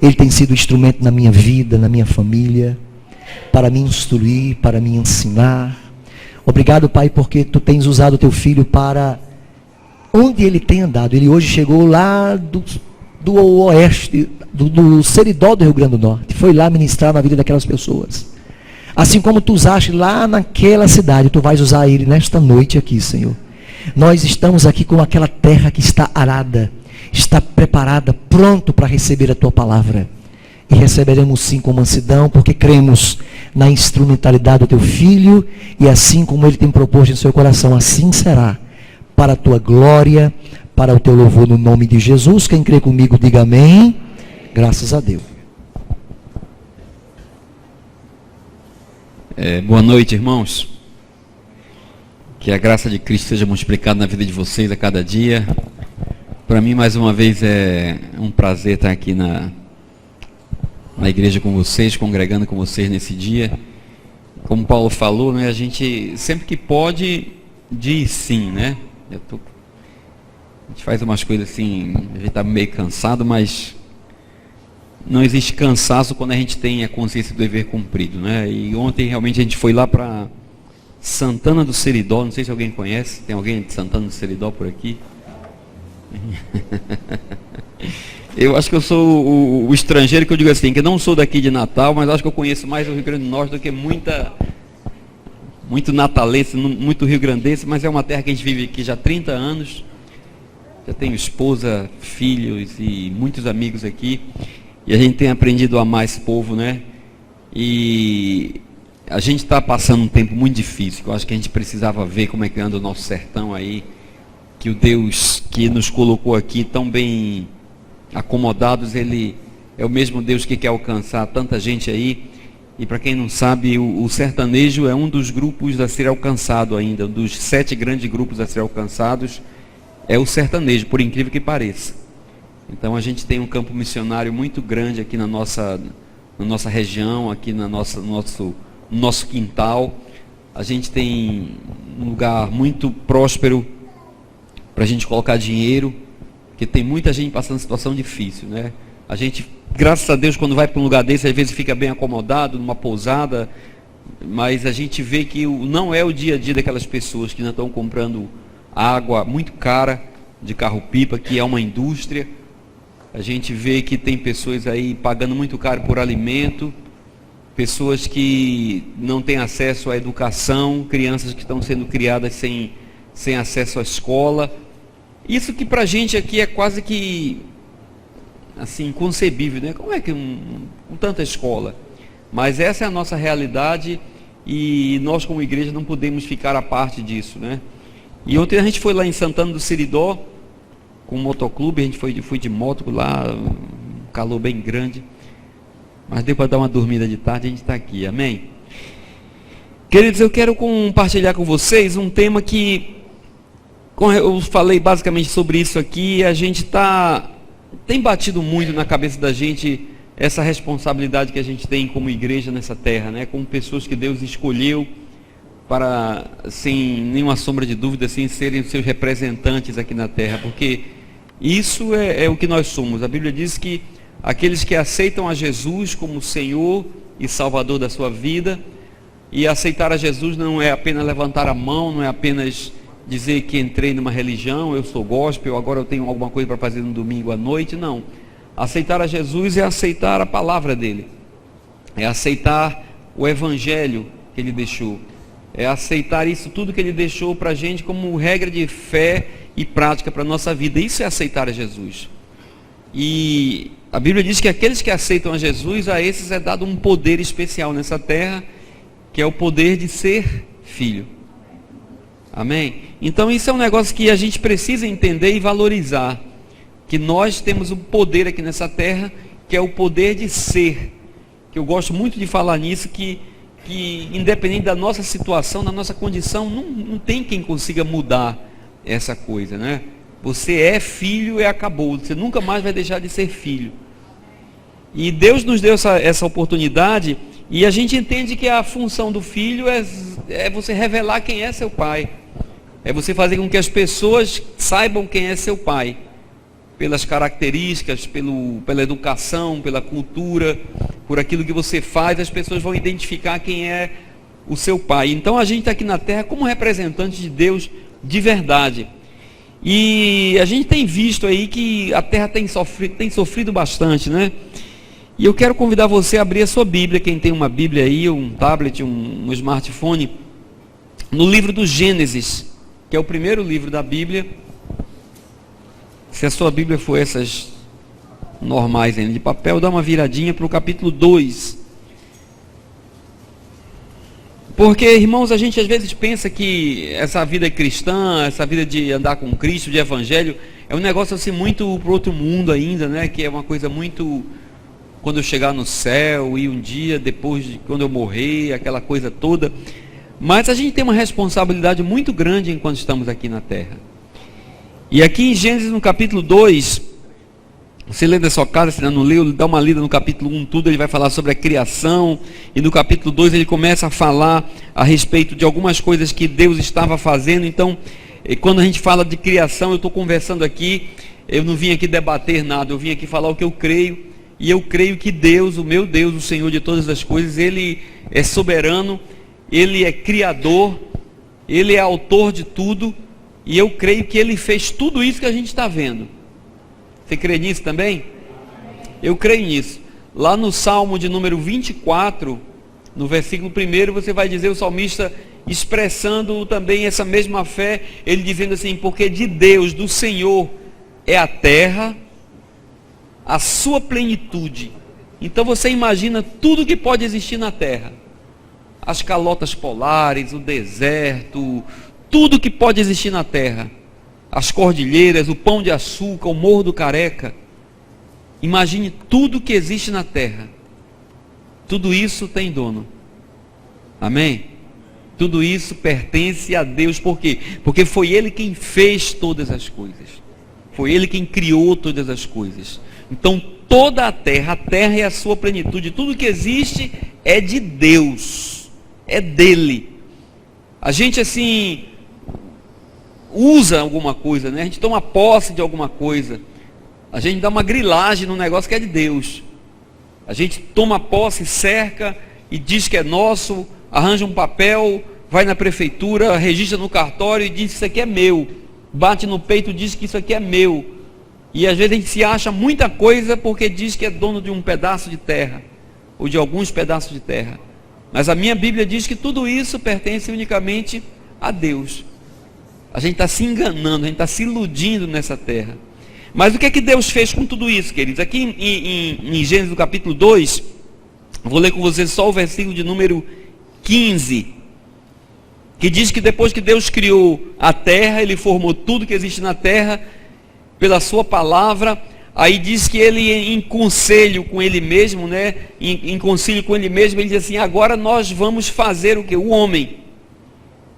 Ele tem sido instrumento na minha vida, na minha família, para me instruir, para me ensinar. Obrigado, Pai, porque Tu tens usado o Teu filho para onde ele tem andado. Ele hoje chegou lá do oeste, do Seridó do Rio Grande do Norte. Foi lá ministrar na vida daquelas pessoas. Assim como Tu usaste lá naquela cidade, Tu vais usar ele nesta noite aqui, Senhor. Nós estamos aqui com aquela terra que está arada, está preparada, pronto para receber a Tua palavra. E receberemos sim com mansidão, porque cremos na instrumentalidade do Teu Filho, e assim como Ele tem proposto em seu coração, assim será, para a Tua glória, para o Teu louvor, no nome de Jesus. Quem crê comigo, diga amém. Graças a Deus. Boa noite, irmãos. Que a graça de Cristo seja multiplicada na vida de vocês a cada dia. Para mim, mais uma vez, é um prazer estar aqui na igreja com vocês, congregando com vocês nesse dia. Como Paulo falou, né, a gente sempre que pode diz sim, né? A gente faz umas coisas assim, a gente está meio cansado, mas não existe cansaço quando a gente tem a consciência do dever cumprido, né? E ontem realmente a gente foi lá para Santana do Seridó, não sei se alguém conhece, tem alguém de Santana do Seridó por aqui? Eu acho que eu sou o estrangeiro que eu digo assim, que não sou daqui de Natal, mas acho que eu conheço mais o Rio Grande do Norte do que muito natalense, muito rio-grandense, mas é uma terra que a gente vive aqui já há 30 anos, já tenho esposa, filhos e muitos amigos aqui, e a gente tem aprendido a amar esse povo, né? E a gente está passando um tempo muito difícil, que eu acho que a gente precisava ver como é que anda o nosso sertão aí, que o Deus que nos colocou aqui tão bem acomodados, Ele é o mesmo Deus que quer alcançar tanta gente aí. E para quem não sabe, o sertanejo é um dos grupos a ser alcançado ainda, um dos 7 grandes grupos a ser alcançados é o sertanejo, por incrível que pareça. Então a gente tem um campo missionário muito grande aqui na nossa região, aqui no nosso quintal. A gente tem um lugar muito próspero para a gente colocar dinheiro, porque tem muita gente passando situação difícil, né? A gente, graças a Deus, quando vai para um lugar desse, às vezes fica bem acomodado, numa pousada, mas a gente vê que não é o dia a dia daquelas pessoas que ainda estão comprando água muito cara de carro-pipa, que é uma indústria. A gente vê que tem pessoas aí pagando muito caro por alimento, pessoas que não têm acesso à educação, crianças que estão sendo criadas sem acesso à escola. Isso que pra gente aqui é quase que assim, inconcebível, né? Como é que com tanta escola? Mas essa é a nossa realidade e nós como igreja não podemos ficar à parte disso, né? E ontem a gente foi lá em Santana do Seridó com um motoclube, a gente foi de moto lá, um calor bem grande, mas deu para dar uma dormida de tarde, a gente está aqui, amém? Queridos, eu quero compartilhar com vocês um tema que, eu falei basicamente sobre isso aqui, a gente tem batido muito na cabeça da gente essa responsabilidade que a gente tem como igreja nessa terra, né? Como pessoas que Deus escolheu para, sem nenhuma sombra de dúvida, assim, serem seus representantes aqui na terra, porque isso é o que nós somos. A Bíblia diz que aqueles que aceitam a Jesus como Senhor e Salvador da sua vida, e aceitar a Jesus não é apenas levantar a mão, não é apenas dizer que entrei numa religião, eu sou gospel, agora eu tenho alguma coisa para fazer no domingo à noite, não. Aceitar a Jesus é aceitar a palavra dele, é aceitar o evangelho que ele deixou, é aceitar isso tudo que ele deixou para a gente como regra de fé e prática para a nossa vida. Isso é aceitar a Jesus. E a Bíblia diz que aqueles que aceitam a Jesus, a esses é dado um poder especial nessa terra, que é o poder de ser filho. Amém? Então isso é um negócio que a gente precisa entender e valorizar, que nós temos um poder aqui nessa terra, que é o poder de ser, que eu gosto muito de falar nisso, que independente da nossa situação, da nossa condição, não tem quem consiga mudar essa coisa, né? Você é filho e acabou, você nunca mais vai deixar de ser filho. E Deus nos deu essa oportunidade, e a gente entende que a função do filho é você revelar quem é seu pai, é você fazer com que as pessoas saibam quem é seu pai. pelas características, pela educação, pela cultura, por aquilo que você faz, as pessoas vão identificar quem é o seu pai. Então a gente está aqui na terra como representante de Deus de verdade. E a gente tem visto aí que a terra tem sofrido bastante, né? E eu quero convidar você a abrir a sua Bíblia, quem tem uma Bíblia aí, um tablet, um smartphone, no livro do Gênesis, que é o primeiro livro da Bíblia. Se a sua Bíblia for essas normais ainda de papel, dá uma viradinha para o capítulo 2. Porque, irmãos, a gente às vezes pensa que essa vida cristã, essa vida de andar com Cristo, de evangelho, é um negócio assim muito para o outro mundo ainda, né? Que é uma coisa muito, quando eu chegar no céu e um dia depois de quando eu morrer, aquela coisa toda. Mas a gente tem uma responsabilidade muito grande enquanto estamos aqui na terra. E aqui em Gênesis, no capítulo 2, você lê da sua casa, se não leu, dá uma lida no capítulo 1, tudo, ele vai falar sobre a criação, e no capítulo 2 ele começa a falar a respeito de algumas coisas que Deus estava fazendo. Então, quando a gente fala de criação, eu estou conversando aqui, eu não vim aqui debater nada, eu vim aqui falar o que eu creio, e eu creio que Deus, o meu Deus, o Senhor de todas as coisas, Ele é soberano, Ele é criador, Ele é autor de tudo, e eu creio que Ele fez tudo isso que a gente está vendo. Você crê nisso também? Eu creio nisso. Lá no Salmo de número 24, no versículo 1, você vai dizer o salmista expressando também essa mesma fé, ele dizendo assim: porque de Deus, do Senhor, é a terra, a sua plenitude. Então você imagina tudo que pode existir na terra. As calotas polares, o deserto, tudo que pode existir na terra. As cordilheiras, o Pão de Açúcar, o Morro do Careca. Imagine tudo que existe na terra. Tudo isso tem dono. Amém? Tudo isso pertence a Deus. Por quê? Porque foi Ele quem fez todas as coisas. Foi Ele quem criou todas as coisas. Então toda a terra é a sua plenitude. Tudo que existe é de Deus. É dele. A gente assim usa alguma coisa, né? A gente toma posse de alguma coisa. A gente dá uma grilagem num negócio que é de Deus. A gente toma posse, cerca e diz que é nosso, arranja um papel, vai na prefeitura, registra no cartório e diz que isso aqui é meu. Bate no peito e diz que isso aqui é meu. E às vezes a gente se acha muita coisa porque diz que é dono de um pedaço de terra, ou de alguns pedaços de terra. Mas a minha Bíblia diz que tudo isso pertence unicamente a Deus. A gente está se enganando, a gente está se iludindo nessa terra. Mas o que é que Deus fez com tudo isso, queridos? Aqui em Gênesis do capítulo 2, vou ler com vocês só o versículo de número 15, que diz que depois que Deus criou a terra, Ele formou tudo que existe na terra, pela sua palavra. Aí diz que Ele, em conselho com Ele mesmo, né? Em concílio com Ele mesmo, Ele diz assim: agora nós vamos fazer o quê? O homem.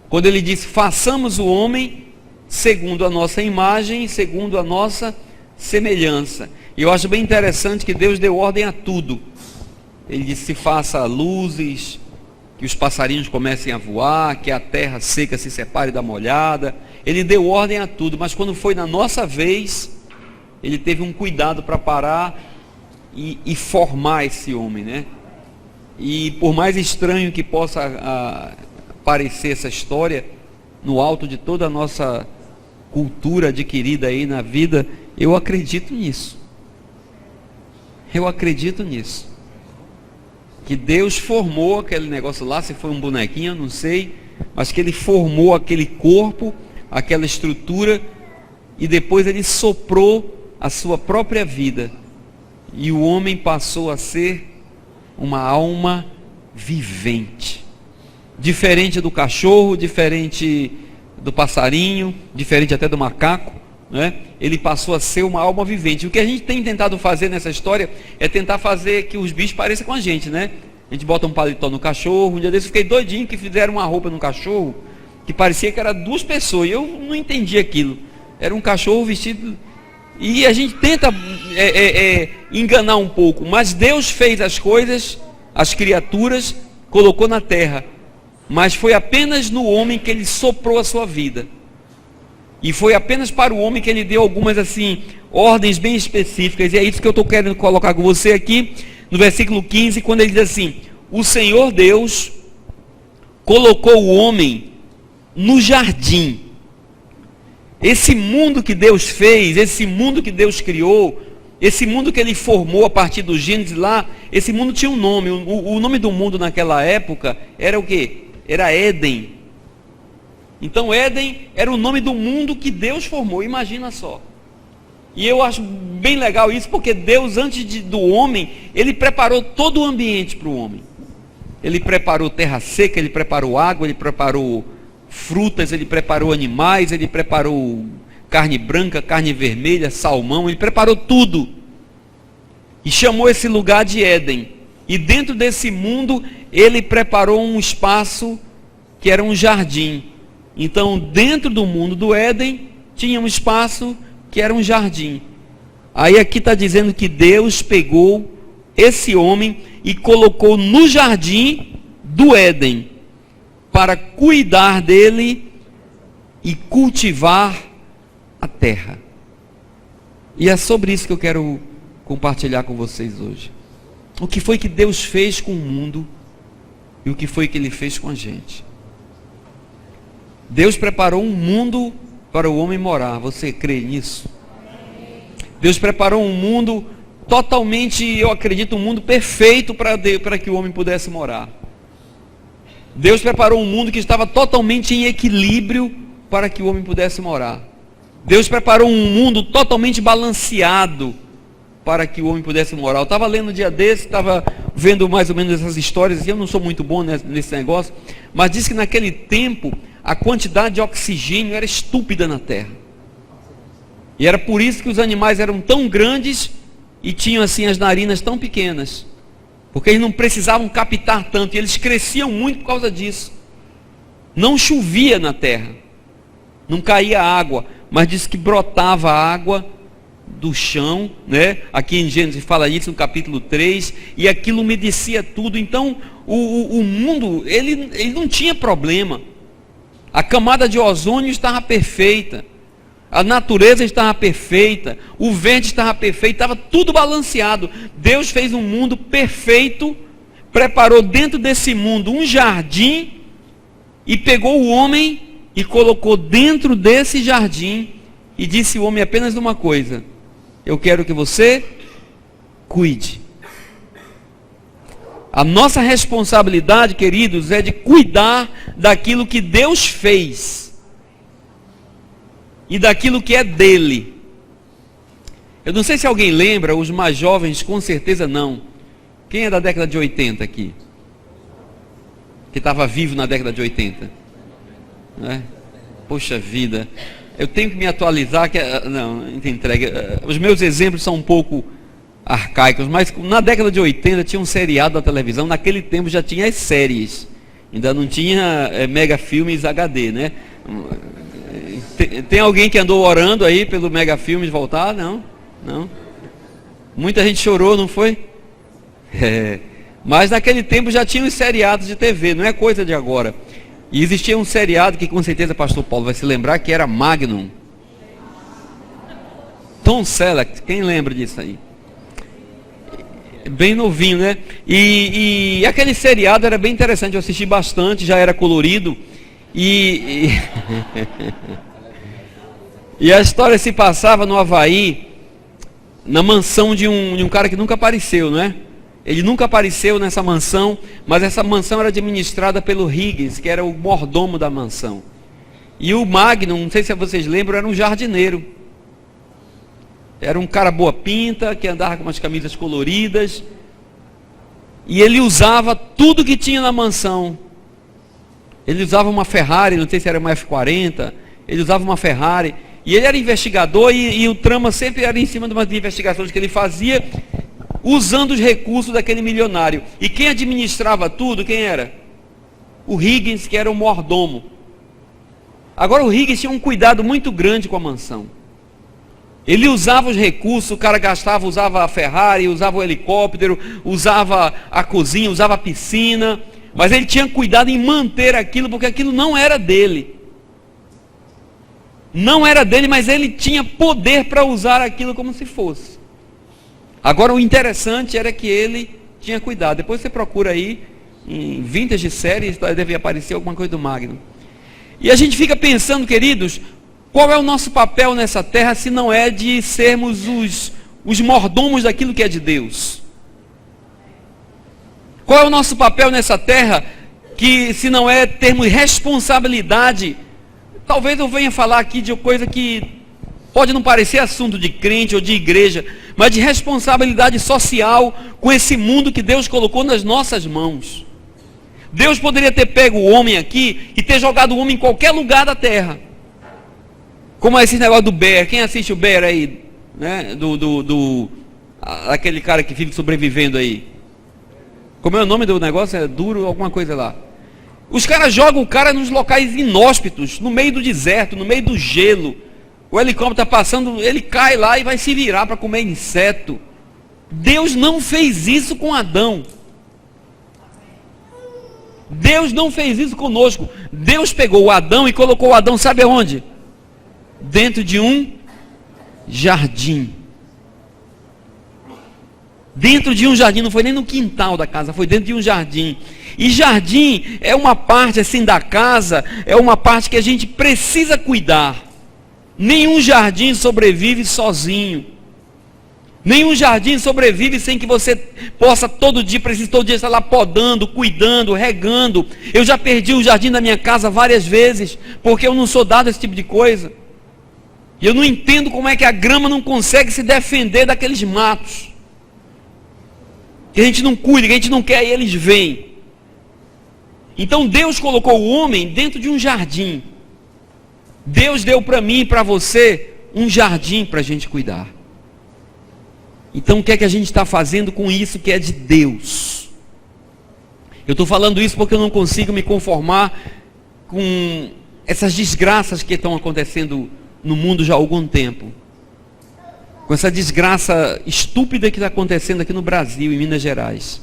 Quando Ele diz: façamos o homem segundo a nossa imagem e segundo a nossa semelhança. E eu acho bem interessante que Deus deu ordem a tudo. Ele disse: se faça luzes, que os passarinhos comecem a voar, que a terra seca se separe da molhada. Ele deu ordem a tudo, mas quando foi na nossa vez, Ele teve um cuidado para parar e formar esse homem, né? E por mais estranho que possa parecer essa história, no alto de toda a nossa cultura adquirida aí na vida, eu acredito nisso. Eu acredito nisso. Que Deus formou aquele negócio lá, se foi um bonequinho, eu não sei, mas que Ele formou aquele corpo, aquela estrutura, e depois Ele soprou a sua própria vida, e o homem passou a ser uma alma vivente, diferente do cachorro, diferente do passarinho, diferente até do macaco, né? Ele passou a ser uma alma vivente. O que a gente tem tentado fazer nessa história é tentar fazer que os bichos pareçam com a gente, né? A gente bota um paletó no cachorro. Um dia desse eu fiquei doidinho que fizeram uma roupa no cachorro que parecia que era duas pessoas, e eu não entendi aquilo. Era um cachorro vestido. E a gente tenta enganar um pouco, mas Deus fez as coisas, as criaturas, colocou na terra, mas foi apenas no homem que Ele soprou a sua vida. E foi apenas para o homem que ele deu algumas assim ordens bem específicas. E é isso que eu estou querendo colocar com você aqui no versículo 15, quando ele diz assim: o Senhor Deus colocou o homem no jardim. Esse mundo que Deus fez, esse mundo que Deus criou, esse mundo que ele formou a partir do Gênesis lá, esse mundo tinha um nome. O nome do mundo naquela época era o quê? Era Éden. Então Éden era o nome do mundo que Deus formou, imagina só. E eu acho bem legal isso, porque Deus, antes do homem, ele preparou todo o ambiente para o homem. Ele preparou terra seca, ele preparou água, ele preparou frutas, ele preparou animais, ele preparou carne branca, carne vermelha, salmão, ele preparou tudo. E chamou esse lugar de Éden. E dentro desse mundo, ele preparou um espaço que era um jardim. Então, dentro do mundo do Éden, tinha um espaço que era um jardim. Aí aqui está dizendo que Deus pegou esse homem e colocou no jardim do Éden, para cuidar dele e cultivar a terra. E é sobre isso que eu quero compartilhar com vocês hoje. O que foi que Deus fez com o mundo e o que foi que ele fez com a gente. Deus preparou um mundo para o homem morar. Você crê nisso? Deus preparou um mundo totalmente, eu acredito, um mundo perfeito para que o homem pudesse morar. Deus preparou um mundo que estava totalmente em equilíbrio para que o homem pudesse morar. Deus preparou um mundo totalmente balanceado para que o homem pudesse morar. Eu estava lendo um dia desse, estava vendo mais ou menos essas histórias, e eu não sou muito bom nesse negócio, mas diz que naquele tempo a quantidade de oxigênio era estúpida na terra. E era por isso que os animais eram tão grandes e tinham assim as narinas tão pequenas. Porque eles não precisavam captar tanto, e eles cresciam muito por causa disso. Não chovia na terra, não caía água, mas diz que brotava água do chão, né? Aqui em Gênesis fala isso no capítulo 3, e aquilo umedecia tudo. Então o mundo, ele não tinha problema. A camada de ozônio estava perfeita, a natureza estava perfeita, o vento estava perfeito, estava tudo balanceado. Deus fez um mundo perfeito, preparou dentro desse mundo um jardim, e pegou o homem e colocou dentro desse jardim, e disse ao homem apenas uma coisa: eu quero que você cuide. A nossa responsabilidade, queridos, é de cuidar daquilo que Deus fez e daquilo que é dele. Eu não sei se alguém lembra, os mais jovens com certeza não. Quem é da década de 80 aqui? Que estava vivo na década de 80? Né? Poxa vida, eu tenho que me atualizar, não entrega. Os meus exemplos são um pouco arcaicos, mas na década de 80 tinha um seriado da televisão. Naquele tempo já tinha as séries, ainda não tinha Mega Filmes HD, né? Tem alguém que andou orando aí pelo Mega Filmes voltar? Não? Muita gente chorou, não foi? Mas naquele tempo já tinha os seriados de TV, não é coisa de agora. E existia um seriado que com certeza o pastor Paulo vai se lembrar, que era Magnum. Tom Selleck, quem lembra disso aí? Bem novinho, né? E aquele seriado era bem interessante, eu assisti bastante, já era colorido. E a história se passava no Havaí, na mansão de um cara que nunca apareceu, né? Ele nunca apareceu nessa mansão, mas essa mansão era administrada pelo Higgins, que era o mordomo da mansão. E o Magnum, não sei se vocês lembram, era um jardineiro. Era um cara boa pinta, que andava com umas camisas coloridas. E ele usava tudo que tinha na mansão. Ele usava uma Ferrari, não sei se era uma F40, ele usava uma Ferrari. E ele era investigador e o trama sempre era em cima de umas investigações que ele fazia, usando os recursos daquele milionário. E quem administrava tudo, quem era? O Higgins, que era o mordomo. Agora o Higgins tinha um cuidado muito grande com a mansão. Ele usava os recursos, o cara gastava, usava a Ferrari, usava o helicóptero, usava a cozinha, usava a piscina, mas ele tinha cuidado em manter aquilo, porque aquilo não era dele. Não era dele, mas ele tinha poder para usar aquilo como se fosse. Agora o interessante era que ele tinha cuidado. Depois você procura aí, em vintage séries, deve aparecer alguma coisa do Magno. E a gente fica pensando, queridos, qual é o nosso papel nessa terra, se não é de sermos os mordomos daquilo que é de Deus? Qual é o nosso papel nessa terra, que se não é termos responsabilidade? Talvez eu venha falar aqui de coisa que pode não parecer assunto de crente ou de igreja, mas de responsabilidade social com esse mundo que Deus colocou nas nossas mãos. Deus poderia ter pego o homem aqui e ter jogado o homem em qualquer lugar da terra. Como é esse negócio do Bear? Quem assiste o Bear aí? Né? Aquele cara que fica sobrevivendo aí. Como é o nome do negócio? É Duro, alguma coisa lá. Os caras jogam o cara nos locais inóspitos, no meio do deserto, no meio do gelo. O helicóptero está passando, ele cai lá e vai se virar para comer inseto. Deus não fez isso com Adão. Deus não fez isso conosco. Deus pegou o Adão e colocou o Adão, sabe aonde? Dentro de um jardim. Dentro de um jardim, não foi nem no quintal da casa, foi dentro de um jardim. E jardim é uma parte assim da casa, é uma parte que a gente precisa cuidar. Nenhum jardim sobrevive sozinho. Nenhum jardim sobrevive sem que você possa todo dia estar lá podando, cuidando, regando. Eu já perdi o jardim da minha casa várias vezes, porque eu não sou dado a esse tipo de coisa. E eu não entendo como é que a grama não consegue se defender daqueles matos. Que a gente não cuida, que a gente não quer, e eles vêm. Então Deus colocou o homem dentro de um jardim. Deus deu para mim e para você um jardim para a gente cuidar. Então o que é que a gente está fazendo com isso que é de Deus? Eu estou falando isso porque eu não consigo me conformar com essas desgraças que estão acontecendo no mundo já há algum tempo. Com essa desgraça estúpida que está acontecendo aqui no Brasil, em Minas Gerais.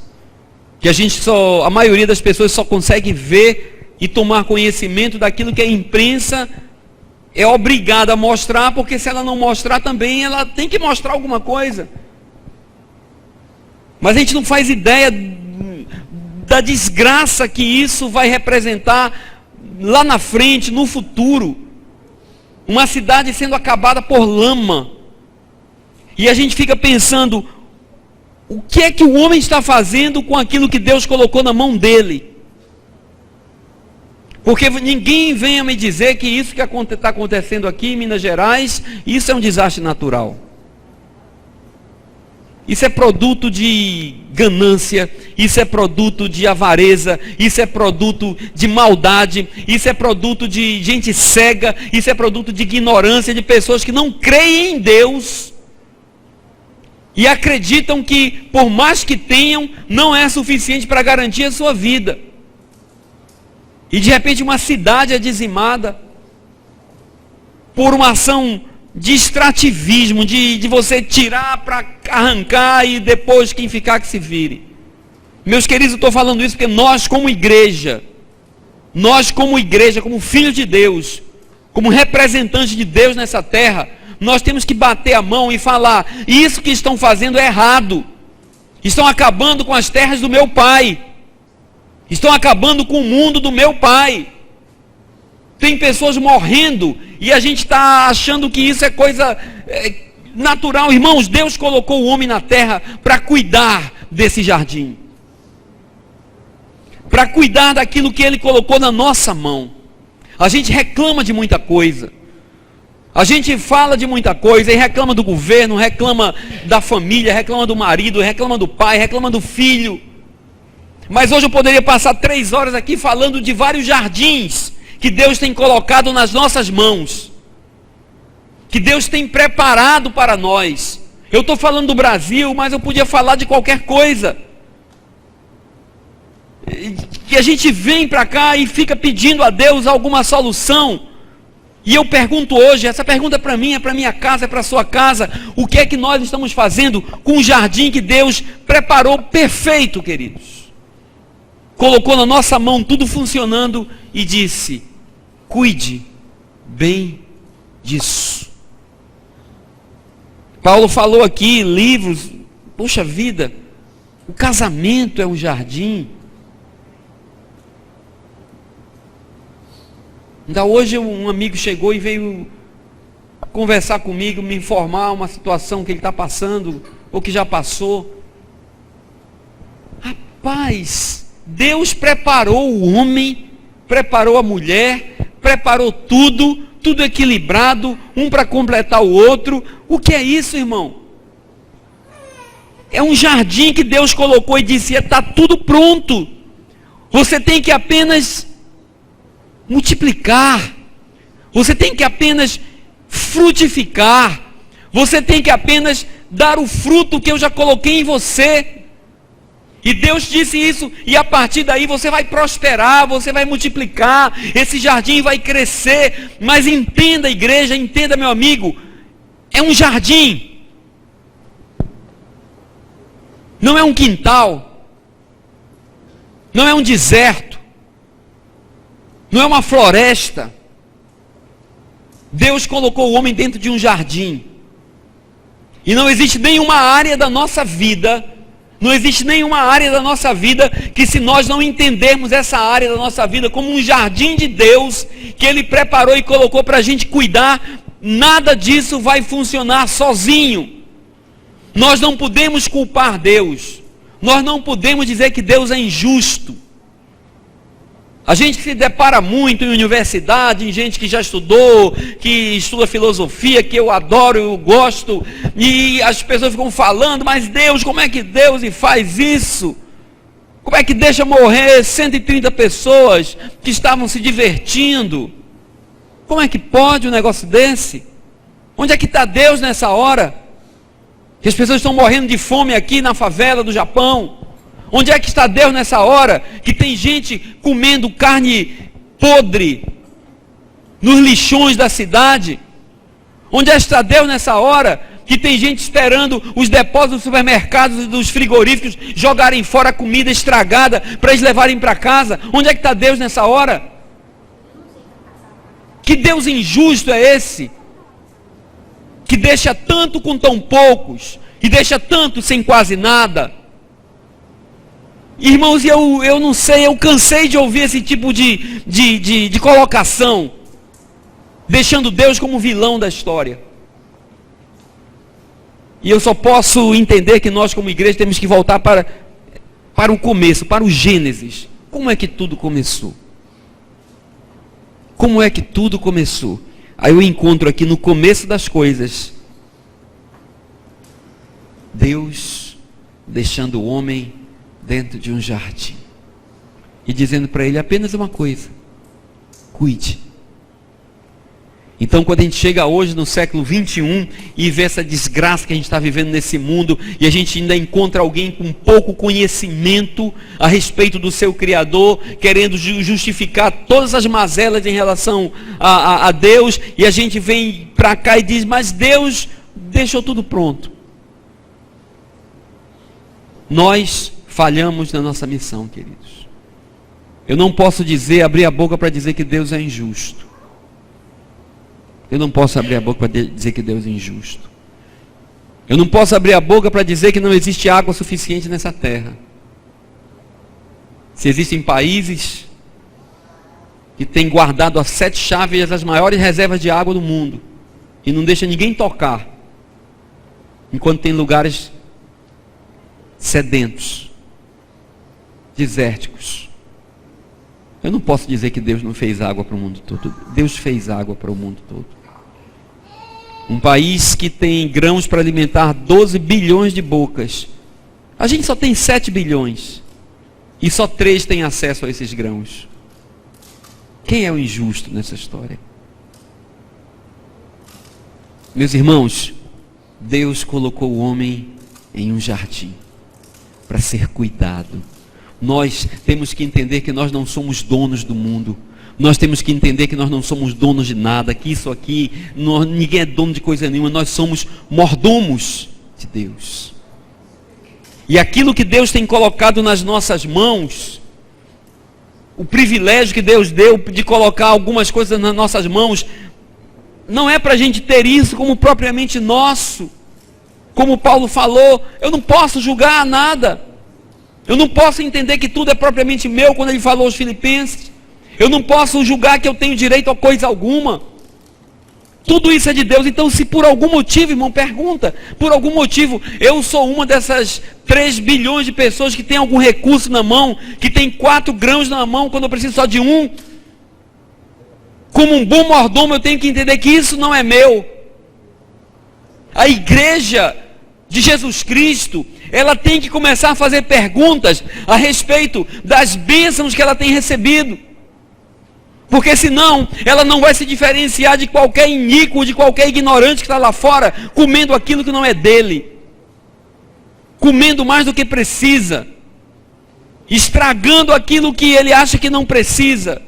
Que a maioria das pessoas só consegue ver e tomar conhecimento daquilo que a imprensa é obrigada a mostrar, porque se ela não mostrar também, ela tem que mostrar alguma coisa. Mas a gente não faz ideia da desgraça que isso vai representar lá na frente, no futuro. Uma cidade sendo acabada por lama. E a gente fica pensando, o que é que o homem está fazendo com aquilo que Deus colocou na mão dele? Porque ninguém venha me dizer que isso que está acontecendo aqui em Minas Gerais, isso é um desastre natural. Isso é produto de ganância, isso é produto de avareza, isso é produto de maldade, isso é produto de gente cega, isso é produto de ignorância, de pessoas que não creem em Deus. E acreditam que, por mais que tenham, não é suficiente para garantir a sua vida. E de repente uma cidade é dizimada por uma ação de extrativismo, de você tirar para arrancar e depois quem ficar que se vire. Meus queridos, eu estou falando isso porque nós como igreja, como filhos de Deus, como representantes de Deus nessa terra, nós temos que bater a mão e falar, isso que estão fazendo é errado. Estão acabando com as terras do meu pai. Estão acabando com o mundo do meu pai. Tem pessoas morrendo e a gente está achando que isso é coisa natural. Irmãos, Deus colocou o homem na terra para cuidar desse jardim. Para cuidar daquilo que Ele colocou na nossa mão. A gente reclama de muita coisa. A gente fala de muita coisa e reclama do governo, reclama da família, reclama do marido, reclama do pai, reclama do filho. Mas hoje eu poderia passar 3 horas aqui falando de vários jardins que Deus tem colocado nas nossas mãos. Que Deus tem preparado para nós. Eu estou falando do Brasil, mas eu podia falar de qualquer coisa. Que a gente vem para cá e fica pedindo a Deus alguma solução. E eu pergunto hoje, essa pergunta é para mim, é para minha casa, é para a sua casa. O que é que nós estamos fazendo com o jardim que Deus preparou perfeito, queridos? Colocou na nossa mão tudo funcionando e disse, cuide bem disso. Paulo falou aqui, livros, poxa vida, o casamento é um jardim. Ainda hoje um amigo chegou e veio conversar comigo, me informar uma situação que ele está passando, ou que já passou. Rapaz, Deus preparou o homem, preparou a mulher, preparou tudo equilibrado, um para completar o outro. O que é isso, irmão? É um jardim que Deus colocou e disse: está tudo pronto, você tem que apenas multiplicar, você tem que apenas frutificar, você tem que apenas dar o fruto que eu já coloquei em você. E Deus disse isso, e a partir daí você vai prosperar, você vai multiplicar, esse jardim vai crescer. Mas entenda, igreja, entenda, meu amigo, é um jardim, não é um quintal, não é um deserto, não é uma floresta. Deus colocou o homem dentro de um jardim, e não existe nenhuma área da nossa vida, não existe nenhuma área da nossa vida que, se nós não entendermos essa área da nossa vida como um jardim de Deus, que Ele preparou e colocou para a gente cuidar, nada disso vai funcionar sozinho. Nós não podemos culpar Deus, nós não podemos dizer que Deus é injusto. A gente se depara muito em universidade, em gente que já estudou, que estuda filosofia, que eu adoro, eu gosto, e as pessoas ficam falando: mas Deus, como é que Deus faz isso? Como é que deixa morrer 130 pessoas que estavam se divertindo? Como é que pode um negócio desse? Onde é que está Deus nessa hora? Que as pessoas estão morrendo de fome aqui na favela do Japão. Onde é que está Deus nessa hora que tem gente comendo carne podre nos lixões da cidade? Onde é que está Deus nessa hora que tem gente esperando os depósitos dos supermercados e dos frigoríficos jogarem fora a comida estragada para eles levarem para casa? Onde é que está Deus nessa hora? Que Deus injusto é esse? Que deixa tanto com tão poucos, e deixa tanto sem quase nada. Irmãos, eu não sei, eu cansei de ouvir esse tipo de colocação, deixando Deus como vilão da história. E eu só posso entender que nós, como igreja, temos que voltar para o começo, para o Gênesis. Como é que tudo começou? Como é que tudo começou? Aí eu encontro aqui no começo das coisas, Deus deixando o homem dentro de um jardim e dizendo para ele apenas uma coisa: cuide. Então, quando a gente chega hoje no século 21 e vê essa desgraça que a gente está vivendo nesse mundo, e a gente ainda encontra alguém com pouco conhecimento a respeito do seu Criador, querendo justificar todas as mazelas em relação a Deus, e a gente vem para cá e diz: mas Deus deixou tudo pronto. Nós falhamos na nossa missão, queridos. Eu não posso abrir a boca para dizer que Deus é injusto. Eu não posso abrir a boca para dizer que Deus é injusto. Eu não posso abrir a boca para dizer que não existe água suficiente nessa terra. Se existem países que têm guardado as 7 chaves as maiores reservas de água do mundo, e não deixa ninguém tocar, enquanto tem lugares sedentos, desérticos. Eu não posso dizer que Deus não fez água para o mundo todo. Deus fez água para o mundo todo. Um país que tem grãos para alimentar 12 bilhões de bocas. A gente só tem 7 bilhões. E só 3 têm acesso a esses grãos. Quem é o injusto nessa história? Meus irmãos, Deus colocou o homem em um jardim para ser cuidado. Nós temos que entender que nós não somos donos do mundo. Nós temos que entender que nós não somos donos de nada, que isso aqui, ninguém é dono de coisa nenhuma. Nós somos mordomos de Deus. E aquilo que Deus tem colocado nas nossas mãos, o privilégio que Deus deu de colocar algumas coisas nas nossas mãos, não é para a gente ter isso como propriamente nosso. Como Paulo falou, eu não posso julgar nada. Eu não posso entender que tudo é propriamente meu, quando ele falou aos Filipenses. Eu não posso julgar que eu tenho direito a coisa alguma. Tudo isso é de Deus. Então, se por algum motivo, irmão, pergunta, por algum motivo, eu sou uma dessas 3 bilhões de pessoas que tem algum recurso na mão, que tem 4 grãos na mão, quando eu preciso só de um. Como um bom mordomo, eu tenho que entender que isso não é meu. A igreja de Jesus Cristo, ela tem que começar a fazer perguntas a respeito das bênçãos que ela tem recebido. Porque senão, ela não vai se diferenciar de qualquer iníquo, de qualquer ignorante que está lá fora, comendo aquilo que não é dele. Comendo mais do que precisa. Estragando aquilo que ele acha que não precisa.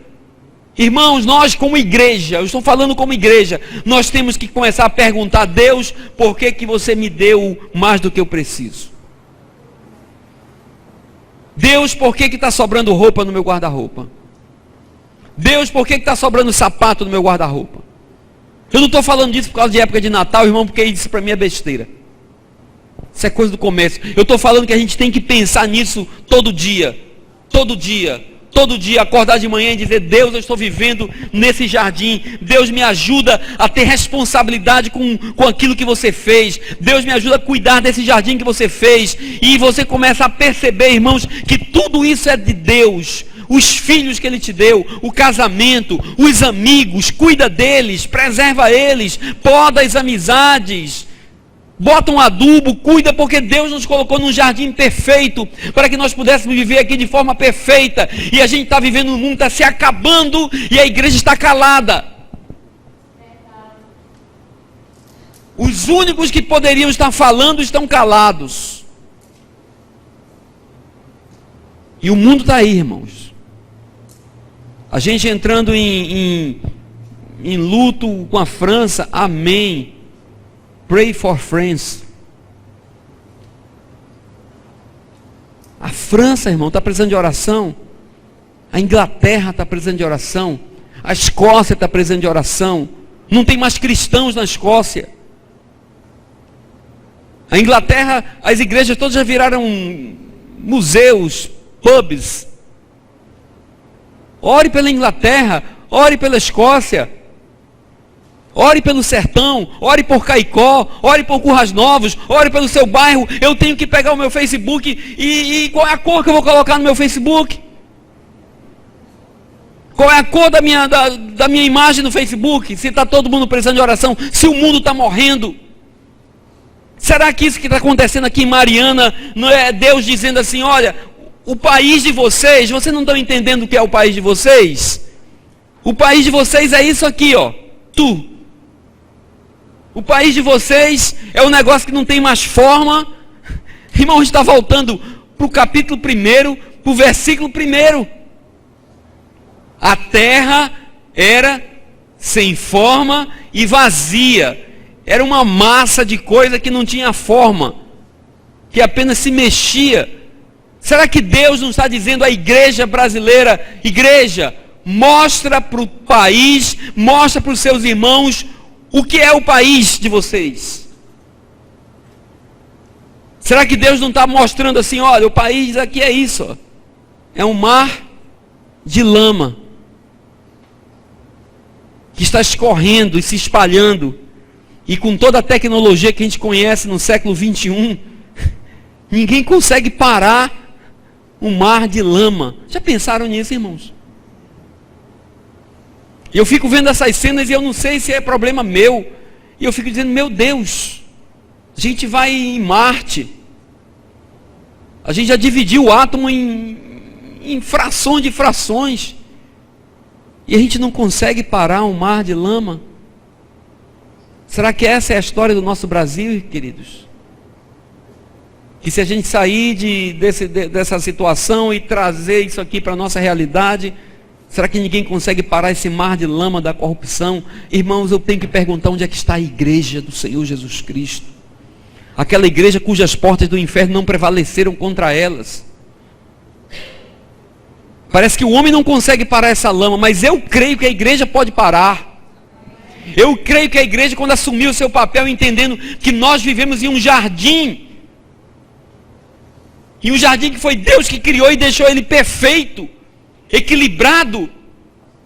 Irmãos, nós como igreja, eu estou falando como igreja, nós temos que começar a perguntar a Deus, por que que você me deu mais do que eu preciso? Deus, por que que está sobrando roupa no meu guarda-roupa? Deus, por que que está sobrando sapato no meu guarda-roupa? Eu não estou falando disso por causa de época de Natal, irmão, porque isso para mim é besteira. Isso é coisa do comércio. Eu estou falando que a gente tem que pensar nisso todo dia. Todo dia. Todo dia acordar de manhã e dizer: Deus, eu estou vivendo nesse jardim. Deus, me ajuda a ter responsabilidade com aquilo que você fez. Deus, me ajuda a cuidar desse jardim que você fez. E você começa a perceber, irmãos, que tudo isso é de Deus. Os filhos que Ele te deu, o casamento, os amigos, cuida deles, preserva eles, poda as amizades. Bota um adubo, cuida, porque Deus nos colocou num jardim perfeito, para que nós pudéssemos viver aqui de forma perfeita, e a gente está vivendo num mundo, está se acabando, e a igreja está calada. Os únicos que poderiam estar falando estão calados. E o mundo está aí, irmãos. A gente entrando em luto com a França, amém. Pray for France. A França, irmão, está precisando de oração. A Inglaterra está precisando de oração. A Escócia está precisando de oração. Não tem mais cristãos na Escócia. A Inglaterra, as igrejas todas já viraram museus, pubs. Ore pela Inglaterra, ore pela Escócia. Ore pelo sertão, ore por Caicó, ore por Currais Novos, ore pelo seu bairro. Eu tenho que pegar o meu Facebook e qual é a cor que eu vou colocar no meu Facebook? Qual é a cor da minha imagem no Facebook? Se está todo mundo precisando de oração, se o mundo está morrendo. Será que isso que está acontecendo aqui em Mariana não é Deus dizendo assim: olha, o país de vocês não estão entendendo o que é o país de vocês? O país de vocês é isso aqui, ó, tu. O país de vocês é um negócio que não tem mais forma. Irmão, a gente está voltando para o capítulo 1, para o versículo 1. A terra era sem forma e vazia. Era uma massa de coisa que não tinha forma, que apenas se mexia. Será que Deus não está dizendo à igreja brasileira: igreja, mostra para o país, mostra para os seus irmãos o que é o país de vocês? Será que Deus não está mostrando assim: olha, o país aqui é isso, ó. É um mar de lama que está escorrendo e se espalhando, e com toda a tecnologia que a gente conhece no século 21, ninguém consegue parar um mar de lama. Já pensaram nisso, irmãos? E eu fico vendo essas cenas e eu não sei se é problema meu. E eu fico dizendo: meu Deus, a gente vai em Marte. A gente já dividiu o átomo em frações de frações. E a gente não consegue parar um mar de lama. Será que essa é a história do nosso Brasil, queridos? Que se a gente sair dessa situação e trazer isso aqui para a nossa realidade, será que ninguém consegue parar esse mar de lama da corrupção? Irmãos, eu tenho que perguntar: onde é que está a igreja do Senhor Jesus Cristo? Aquela igreja cujas portas do inferno não prevaleceram contra elas. Parece que o homem não consegue parar essa lama, mas eu creio que a igreja pode parar. Eu creio que a igreja, quando assumiu o seu papel, entendendo que nós vivemos em um jardim, e um jardim que foi Deus que criou e deixou ele perfeito, equilibrado.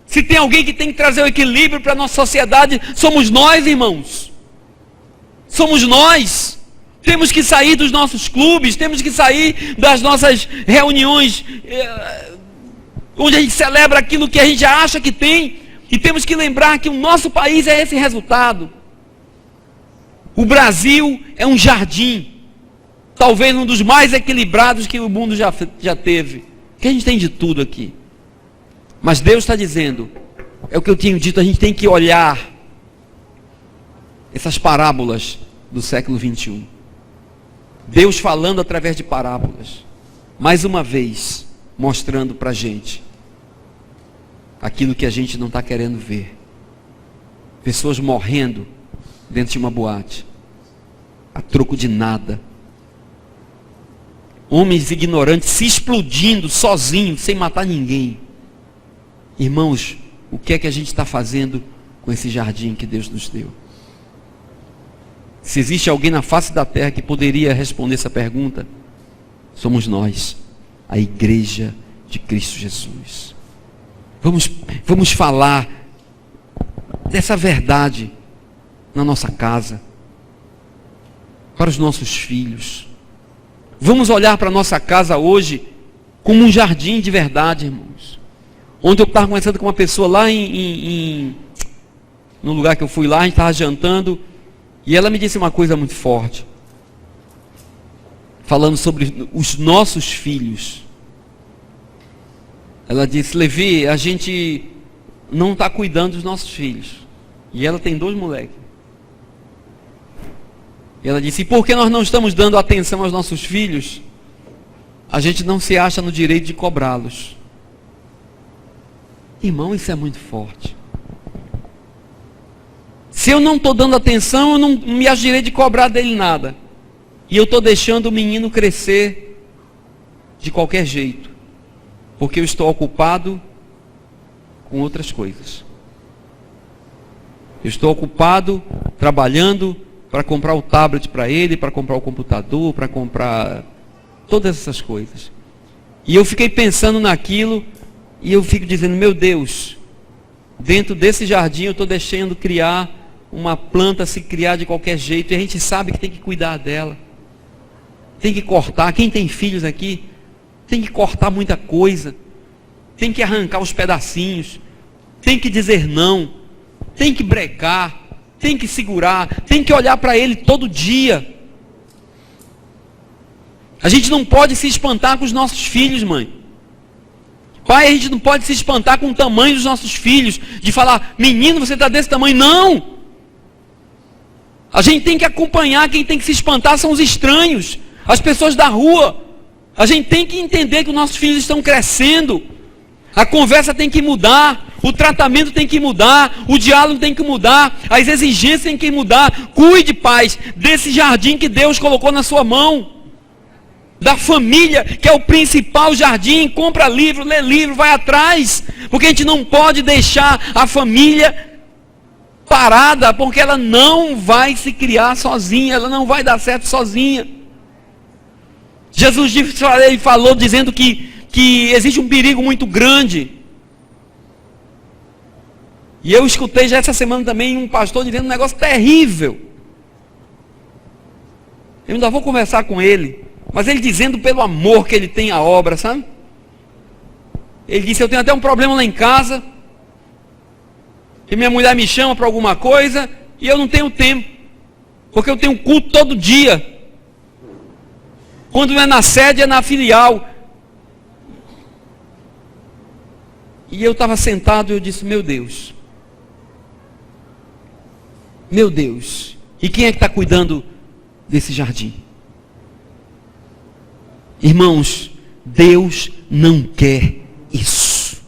Se tem alguém que tem que trazer o equilíbrio para a nossa sociedade, somos nós, irmãos. Somos nós. Temos que sair dos nossos clubes, temos que sair das nossas reuniões, onde a gente celebra aquilo que a gente acha que tem, e temos que lembrar que o nosso país é esse resultado. O Brasil é um jardim, talvez um dos mais equilibrados que o mundo já teve, que a gente tem de tudo aqui. Mas Deus está dizendo, é o que eu tinha dito, a gente tem que olhar essas parábolas do século 21. Deus falando através de parábolas, mais uma vez, mostrando para a gente aquilo que a gente não está querendo ver. Pessoas morrendo dentro de uma boate, a troco de nada. Homens ignorantes se explodindo sozinhos, sem matar ninguém. Irmãos, o que é que a gente está fazendo com esse jardim que Deus nos deu? Se existe alguém na face da terra que poderia responder essa pergunta, somos nós, a igreja de Cristo Jesus. Vamos falar dessa verdade na nossa casa, para os nossos filhos. Vamos olhar para a nossa casa hoje como um jardim de verdade, irmãos. Ontem eu estava conversando com uma pessoa lá no lugar que eu fui lá, a gente estava jantando, e ela me disse uma coisa muito forte, falando sobre os nossos filhos. Ela disse: Levi, a gente não está cuidando dos nossos filhos. E ela tem 2 moleques. E ela disse: e por que nós não estamos dando atenção aos nossos filhos? A gente não se acha no direito de cobrá-los. Irmão, isso é muito forte. Se eu não estou dando atenção, eu não me acho direito de cobrar dele nada. E eu estou deixando o menino crescer de qualquer jeito, porque eu estou ocupado com outras coisas. Eu estou ocupado trabalhando para comprar o tablet para ele, para comprar o computador, para comprar todas essas coisas. E eu fiquei pensando naquilo, e eu fico dizendo: meu Deus, dentro desse jardim eu estou deixando criar uma planta, se criar de qualquer jeito, e a gente sabe que tem que cuidar dela, tem que cortar. Quem tem filhos aqui, tem que cortar muita coisa, tem que arrancar os pedacinhos, tem que dizer não, tem que brecar, tem que segurar, tem que olhar para ele todo dia. A gente não pode se espantar com os nossos filhos, mãe. Pai, a gente não pode se espantar com o tamanho dos nossos filhos, de falar: menino, você está desse tamanho. Não! A gente tem que acompanhar. Quem tem que se espantar são os estranhos, as pessoas da rua. A gente tem que entender que os nossos filhos estão crescendo. A conversa tem que mudar, o tratamento tem que mudar, o diálogo tem que mudar, as exigências têm que mudar. Cuide, pais, desse jardim que Deus colocou na sua mão, da família, que é o principal jardim. Compra livro, lê livro, vai atrás, porque a gente não pode deixar a família parada, porque ela não vai se criar sozinha, ela não vai dar certo sozinha. Jesus falou dizendo que existe um perigo muito grande. E eu escutei já essa semana também um pastor dizendo um negócio terrível. Eu ainda vou conversar com ele, mas ele dizendo pelo amor que ele tem à obra, sabe? Ele disse: eu tenho até um problema lá em casa, e minha mulher me chama para alguma coisa, e eu não tenho tempo, porque eu tenho culto todo dia. Quando não é na sede, é na filial. E eu estava sentado e eu disse: meu Deus, e quem é que está cuidando desse jardim? Irmãos, Deus não quer isso.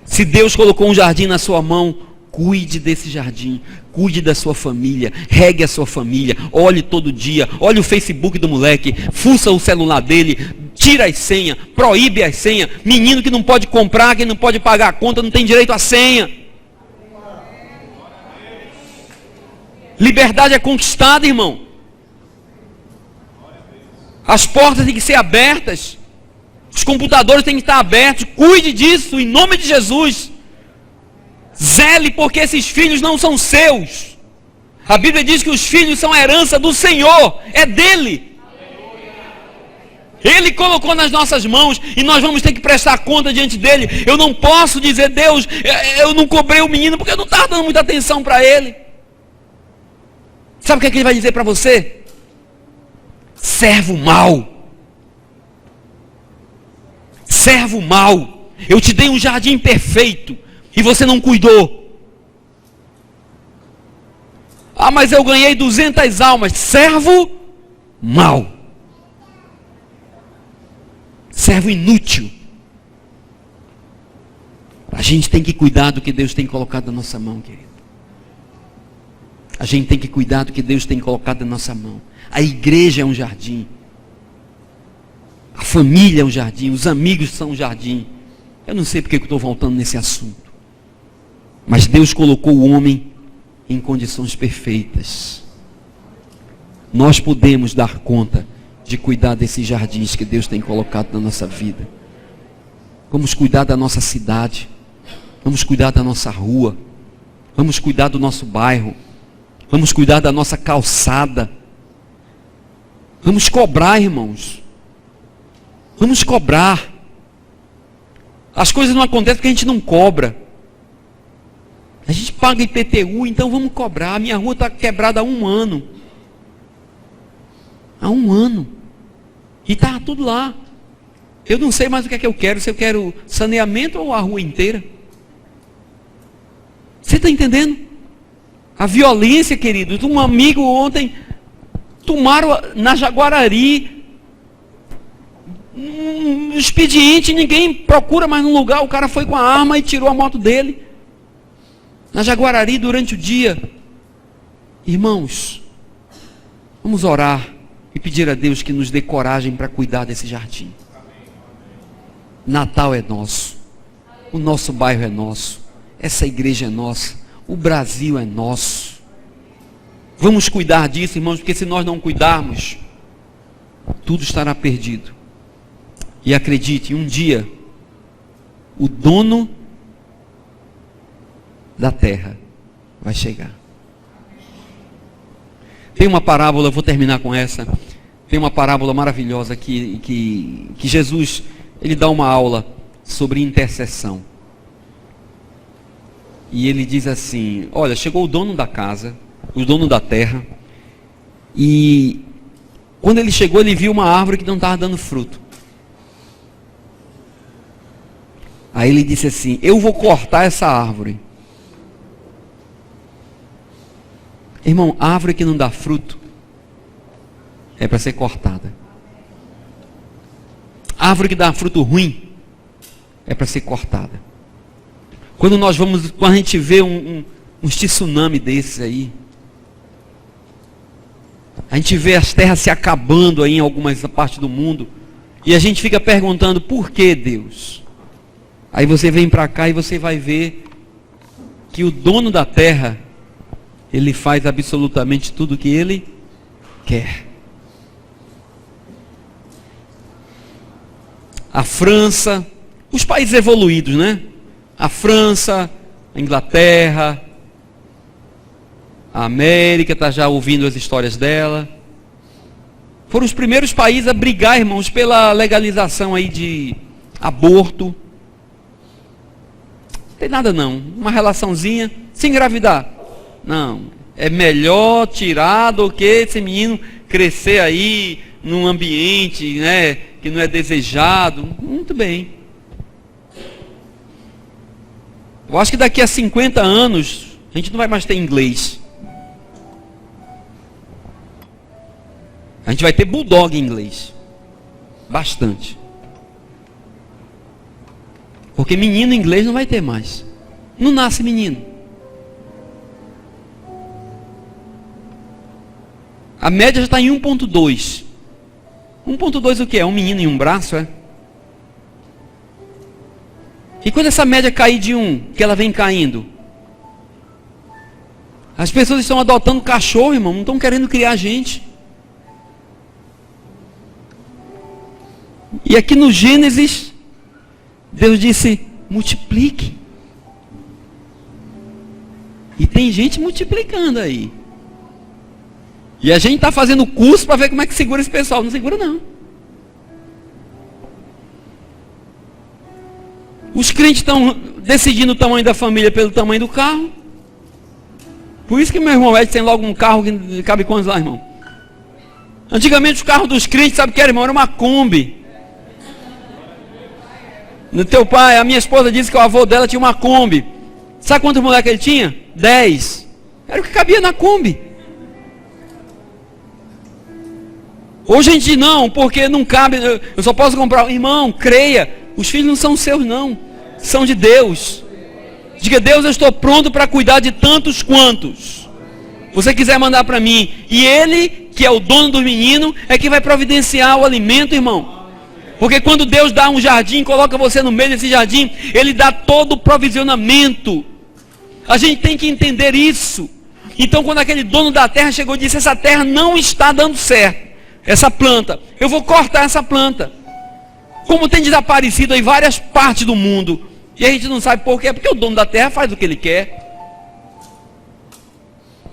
Se Deus colocou um jardim na sua mão, cuide desse jardim, cuide da sua família, regue a sua família, olhe todo dia, olhe o Facebook do moleque, fuça o celular dele, tira as senhas, proíbe as senhas. Menino que não pode comprar, que não pode pagar a conta, não tem direito à senha. Liberdade é conquistada, irmão. As portas têm que ser abertas. Os computadores têm que estar abertos. Cuide disso, em nome de Jesus. Zele, porque esses filhos não são seus. A Bíblia diz que os filhos são a herança do Senhor. É dele. Ele colocou nas nossas mãos e nós vamos ter que prestar conta diante dele. Eu não posso dizer, Deus, eu não cobrei o menino porque eu não estava dando muita atenção para ele. Sabe o que é que ele vai dizer para você? Servo mau. Servo mau. Eu te dei um jardim perfeito e você não cuidou. Ah, mas eu ganhei 200 almas. Servo mau. Servo inútil. A gente tem que cuidar do que Deus tem colocado na nossa mão, querido. A gente tem que cuidar do que Deus tem colocado na nossa mão. A igreja é um jardim. A família é um jardim. Os amigos são um jardim. Eu não sei porque eu estou voltando nesse assunto. Mas Deus colocou o homem em condições perfeitas. Nós podemos dar conta de cuidar desses jardins que Deus tem colocado na nossa vida. Vamos cuidar da nossa cidade. Vamos cuidar da nossa rua. Vamos cuidar do nosso bairro. Vamos cuidar da nossa calçada. Vamos cobrar, irmãos. Vamos cobrar. As coisas não acontecem porque a gente não cobra. A gente paga IPTU, então vamos cobrar. A minha rua está quebrada há 1 ano. Há 1 ano. E está tudo lá. Eu não sei mais o que é que eu quero. Se eu quero saneamento ou a rua inteira. Você está entendendo? A violência, querido. Um amigo ontem tomaram na Jaguarari um expediente, ninguém procura mais no lugar. O cara foi com a arma e tirou a moto dele. Na Jaguarari durante o dia. Irmãos, vamos orar e pedir a Deus que nos dê coragem para cuidar desse jardim. Natal é nosso. O nosso bairro é nosso. Essa igreja é nossa. O Brasil é nosso. Vamos cuidar disso, irmãos, porque se nós não cuidarmos, tudo estará perdido. E acredite, um dia, o dono da terra vai chegar. Tem uma parábola, vou terminar com essa. Tem uma parábola maravilhosa que Jesus, ele dá uma aula sobre intercessão. E ele diz assim, olha, chegou o dono da casa, o dono da terra, e quando ele chegou, ele viu uma árvore que não estava dando fruto. Aí ele disse assim, eu vou cortar essa árvore. Irmão, árvore que não dá fruto é para ser cortada. Árvore que dá fruto ruim é para ser cortada. Quando a gente vê um tsunami desses aí, a gente vê as terras se acabando aí em algumas partes do mundo, e a gente fica perguntando, por que Deus? Aí você vem para cá e você vai ver que o dono da terra, ele faz absolutamente tudo o que ele quer. A França, os países evoluídos, né? A França, a Inglaterra, a América, está já ouvindo as histórias dela. Foram os primeiros países a brigar, irmãos, pela legalização aí de aborto. Não tem nada não, uma relaçãozinha, se engravidar. Não, é melhor tirar do que esse menino crescer aí num ambiente, né, que não é desejado. Muito bem. Eu acho que daqui a 50 anos a gente não vai mais ter inglês. A gente vai ter bulldog em inglês. Bastante. Porque menino em inglês não vai ter mais. Não nasce menino. A média já está em 1.2. 1.2 o que é? Um menino em um braço, é? E quando essa média cair de 1, que ela vem caindo? As pessoas estão adotando cachorro, irmão, não estão querendo criar gente. E aqui no Gênesis, Deus disse, multiplique. E tem gente multiplicando aí. E a gente está fazendo curso para ver como é que segura esse pessoal. Não segura não. Os crentes estão decidindo o tamanho da família pelo tamanho do carro. Por isso que meu irmão Ed tem logo um carro que cabe quantos lá, irmão? Antigamente o carro dos crentes, sabe o que era, irmão? Era uma Kombi. No teu pai, a minha esposa disse que o avô dela tinha uma Kombi. Sabe quantos moleques ele tinha? 10. Era o que cabia na Kombi. Hoje a gente não, porque não cabe, eu só posso comprar. Irmão, creia, os filhos não são seus não, são de Deus. Diga, Deus, eu estou pronto para cuidar de tantos quantos você quiser mandar para mim. E Ele, que é o dono do menino, é que vai providenciar o alimento, irmão. Porque quando Deus dá um jardim, coloca você no meio desse jardim, Ele dá todo o provisionamento. A gente tem que entender isso. Então quando aquele dono da terra chegou e disse, essa terra não está dando certo, essa planta, eu vou cortar essa planta. Como tem desaparecido em várias partes do mundo, e a gente não sabe por quê, porque o dono da terra faz o que ele quer.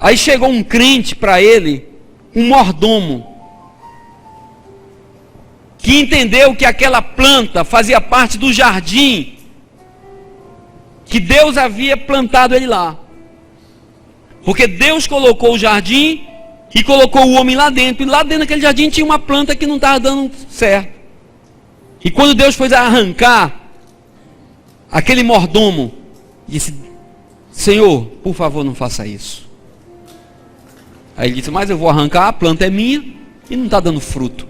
Aí chegou um crente para ele, um mordomo, que entendeu que aquela planta fazia parte do jardim, que Deus havia plantado ele lá. Porque Deus colocou o jardim e colocou o homem lá dentro. E lá dentro daquele jardim tinha uma planta que não estava dando certo. E quando Deus foi arrancar, aquele mordomo disse, Senhor, por favor, não faça isso. Aí ele disse, mas eu vou arrancar, a planta é minha e não está dando fruto.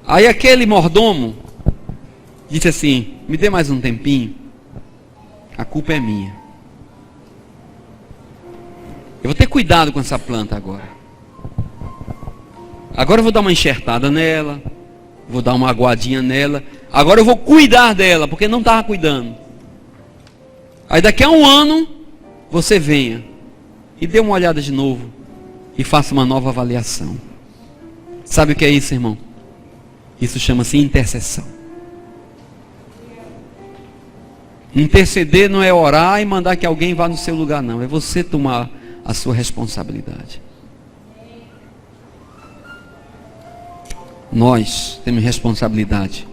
Aí aquele mordomo disse assim, me dê mais um tempinho, a culpa é minha. Eu vou ter cuidado com essa planta agora. Agora eu vou dar uma enxertada nela, vou dar uma aguadinha nela. Agora eu vou cuidar dela, porque não estava cuidando. Aí daqui a um ano, você venha e dê uma olhada de novo e faça uma nova avaliação. Sabe o que é isso, irmão? Isso chama-se intercessão. Interceder não é orar e mandar que alguém vá no seu lugar, não. É você tomar a sua responsabilidade. Nós temos responsabilidade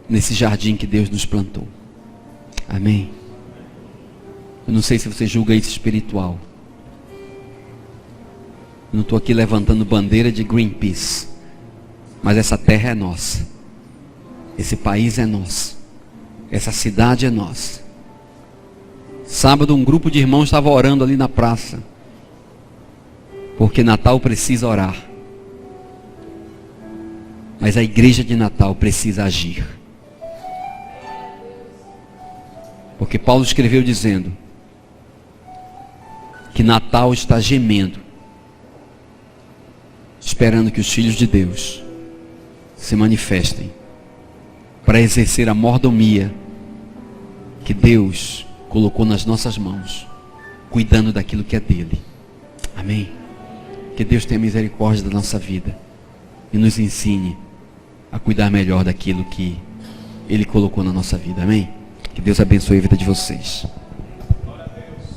nesse jardim que Deus nos plantou. Amém? Eu não sei se você julga isso espiritual. Eu não estou aqui levantando bandeira de Greenpeace. Mas essa terra é nossa. Esse país é nosso. Essa cidade é nossa. Sábado um grupo de irmãos estava orando ali na praça. Porque Natal precisa orar. Mas a igreja de Natal precisa agir. Porque Paulo escreveu dizendo que Natal está gemendo, esperando que os filhos de Deus se manifestem para exercer a mordomia que Deus colocou nas nossas mãos, cuidando daquilo que é dele. Amém? Que Deus tenha misericórdia da nossa vida e nos ensine a cuidar melhor daquilo que Ele colocou na nossa vida. Amém? Que Deus abençoe a vida de vocês.